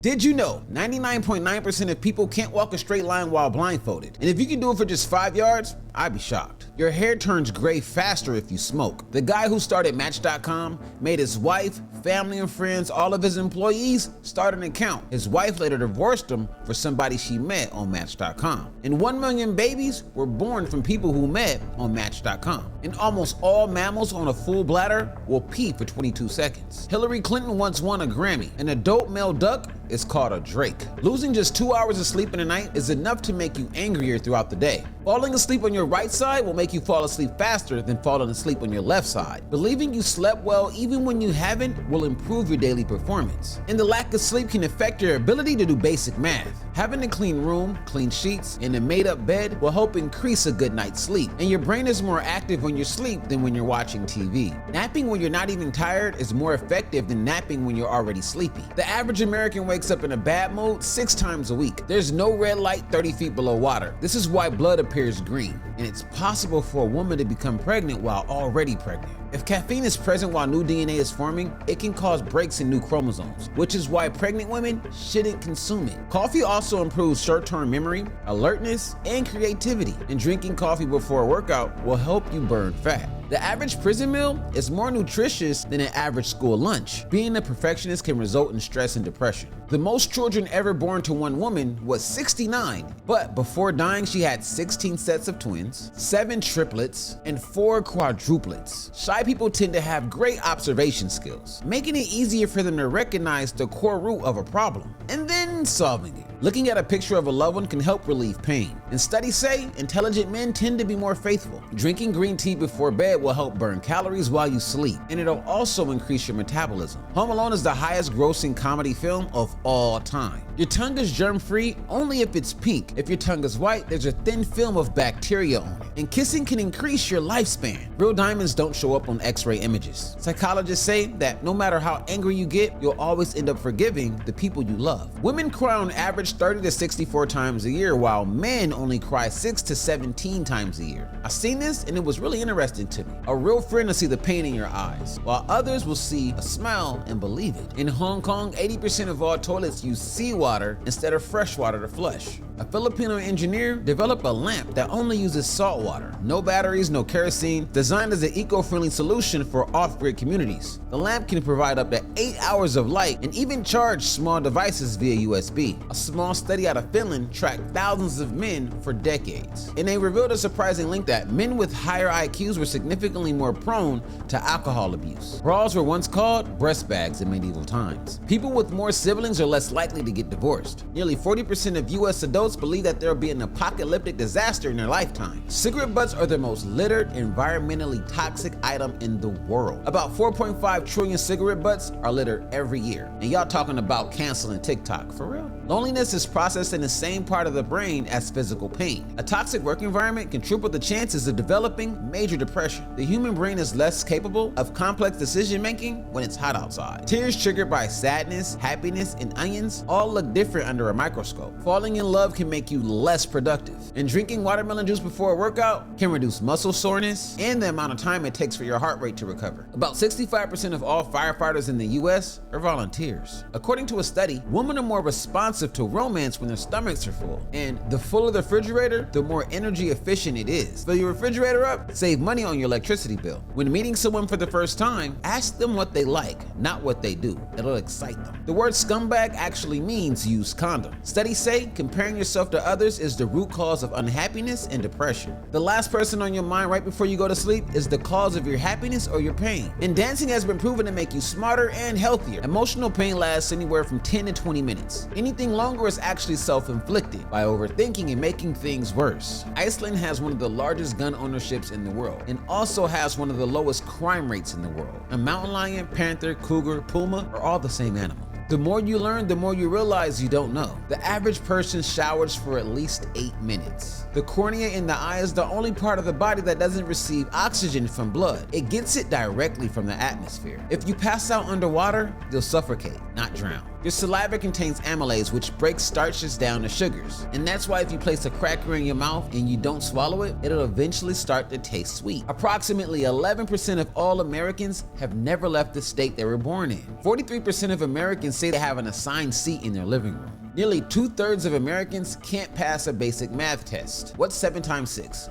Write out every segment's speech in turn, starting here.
Did you know 99.9% of people can't walk a straight line while blindfolded? And if you can do it for just 5 yards, I'd be shocked. Your hair turns gray faster if you smoke. The guy who started Match.com made his wife, family and friends, all of his employees start an account. His wife later divorced him for somebody she met on Match.com. And 1 million babies were born from people who met on Match.com. And almost all mammals on a full bladder will pee for 22 seconds. Hillary Clinton once won a Grammy. An adult male duck is called a drake. Losing just 2 hours of sleep in a night is enough to make you angrier throughout the day. Falling asleep on your right side will make you fall asleep faster than falling asleep on your left side. Believing you slept well even when you haven't will improve your daily performance. And the lack of sleep can affect your ability to do basic math. Having a clean room, clean sheets, and a made-up bed will help increase a good night's sleep. And your brain is more active when you sleep than when you're watching TV. Napping when you're not even tired is more effective than napping when you're already sleepy. The average American wakes up in a bad mood 6 times a week. There's no red light 30 feet below water. This is why blood appears green. And it's possible for a woman to become pregnant while already pregnant. If caffeine is present while new DNA is forming, it can cause breaks in new chromosomes, which is why pregnant women shouldn't consume it. Coffee also improves short-term memory, alertness, and creativity. And drinking coffee before a workout will help you burn fat. The average prison meal is more nutritious than an average school lunch. Being a perfectionist can result in stress and depression. The most children ever born to one woman was 69, but before dying she had 16 sets of twins, 7 triplets, and 4 quadruplets. Shy people tend to have great observation skills, making it easier for them to recognize the core root of a problem and then solving it. Looking at a picture of a loved one can help relieve pain. And studies say intelligent men tend to be more faithful. Drinking green tea before bed will help burn calories while you sleep, and it'll also increase your metabolism. Home Alone is the highest grossing comedy film of all time. Your tongue is germ-free only if it's pink. If your tongue is white, there's a thin film of bacteria on it. And kissing can increase your lifespan. Real diamonds don't show up on X-ray images. Psychologists say that no matter how angry you get, you'll always end up forgiving the people you love. Women cry on average 30 to 64 times a year, while men only cry 6 to 17 times a year. I seen this and it was really interesting to me. A real friend will see the pain in your eyes, while others will see a smile and believe it. In Hong Kong, 80% of all toilets use seawater instead of fresh water to flush. A Filipino engineer developed a lamp that only uses salt water. No batteries, no kerosene, designed as an eco-friendly solution for off-grid communities. The lamp can provide up to 8 hours of light and even charge small devices via USB. A small study out of Finland tracked thousands of men for decades. And they revealed a surprising link that men with higher IQs were significantly more prone to alcohol abuse. Bras were once called breast bags in medieval times. People with more siblings are less likely to get divorced. Nearly 40% of US adults believe that there will be an apocalyptic disaster in their lifetime. Cigarette butts are the most littered, environmentally toxic item in the world. About 4.5 trillion cigarette butts are littered every year. And y'all talking about canceling TikTok, for real? Loneliness is processed in the same part of the brain as physical pain. A toxic work environment can triple the chances of developing major depression. The human brain is less capable of complex decision making when it's hot outside. Tears triggered by sadness, happiness, and onions all look different under a microscope. Falling in love can make you less productive. And drinking watermelon juice before a workout can reduce muscle soreness and the amount of time it takes for your heart rate to recover. About 65% of all firefighters in the US are volunteers. According to a study, women are more responsive to romance when their stomachs are full. And the fuller the refrigerator, the more energy efficient it is. Fill your refrigerator up, save money on your electricity bill. When meeting someone for the first time, ask them what they like, not what they do. It'll excite them. The word scumbag actually means used condom. Studies say comparing yourself to others is the root cause of unhappiness and depression. The last person on your mind right before you go to sleep is the cause of your happiness or your pain. And dancing has been proven to make you smarter and healthier. Emotional pain lasts anywhere from 10 to 20 minutes. Anything longer is actually self-inflicted by overthinking and making things worse. Iceland has one of the largest gun ownerships in the world and also has one of the lowest crime rates in the world. A mountain lion, panther, cougar, puma are all the same animal. The more you learn, the more you realize you don't know. The average person showers for at least 8 minutes. The cornea in the eye is the only part of the body that doesn't receive oxygen from blood. It gets it directly from the atmosphere. If you pass out underwater, you'll suffocate, not drown. Your saliva contains amylase, which breaks starches down to sugars. And that's why if you place a cracker in your mouth and you don't swallow it, it'll eventually start to taste sweet. Approximately 11% of all Americans have never left the state they were born in. 43% of Americans say they have an assigned seat in their living room. Nearly 2/3 of Americans can't pass a basic math test. What's 7 times 6?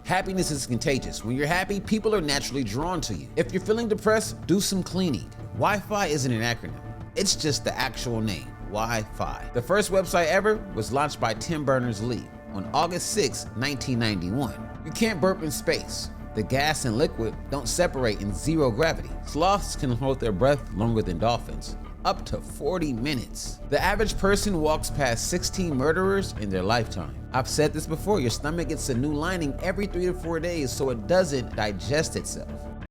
Happiness is contagious. When you're happy, people are naturally drawn to you. If you're feeling depressed, do some cleaning. Wi-Fi isn't an acronym. It's just the actual name, Wi-Fi. The first website ever was launched by Tim Berners-Lee on August 6, 1991. You can't burp in space. The gas and liquid don't separate in zero gravity. Sloths can hold their breath longer than dolphins, up to 40 minutes. The average person walks past 16 murderers in their lifetime. I've said this before, your stomach gets a new lining every 3 to 4 days so it doesn't digest itself.